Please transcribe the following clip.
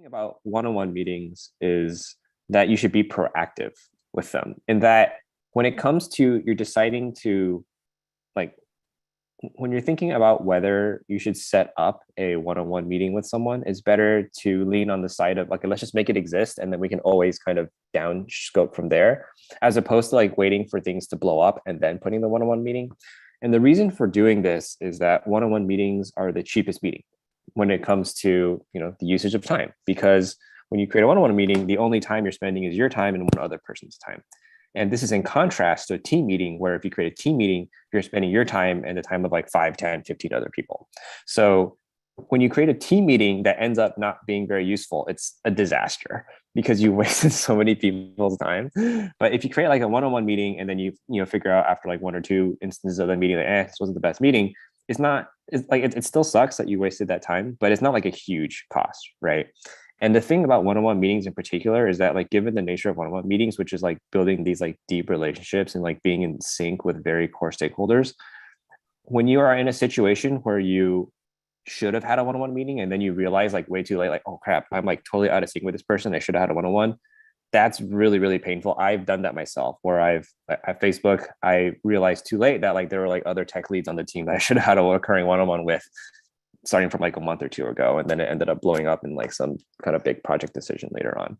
thing about one-on-one meetings is that you should be proactive with them. And that when it comes to you're deciding to like when you're thinking about whether you should set up a one-on-one meeting with someone, it's better to lean on the side of like, let's just make it exist and then we can always kind of down scope from there, as opposed to like waiting for things to blow up and then putting the one-on-one meeting. And the reason for doing this is that one-on-one meetings are the cheapest meeting when it comes to, the usage of time, because when you create a one-on-one meeting, the only time you're spending is your time and one other person's time. And this is in contrast to a team meeting where if you create a team meeting, you're spending your time and the time of like 5, 10, 15 other people. So when you create a team meeting that ends up not being very useful, it's a disaster because you wasted so many people's time. But if you create like a one-on-one meeting and then you figure out after like one or two instances of the meeting that this wasn't the best meeting, it still sucks that you wasted that time, but it's not like a huge cost, right? And the thing about one-on-one meetings in particular is that like given the nature of one-on-one meetings, which is like building these like deep relationships and like being in sync with very core stakeholders, when you are in a situation where you should have had a one-on-one meeting and then you realize like way too late, like, oh crap, I'm like totally out of sync with this person, I should have had a one-on-one. That's really, really painful. I've done that myself where at Facebook, I realized too late that like there were like other tech leads on the team that I should have had a recurring one-on-one with starting from like a month or two ago. And then it ended up blowing up in like some kind of big project decision later on.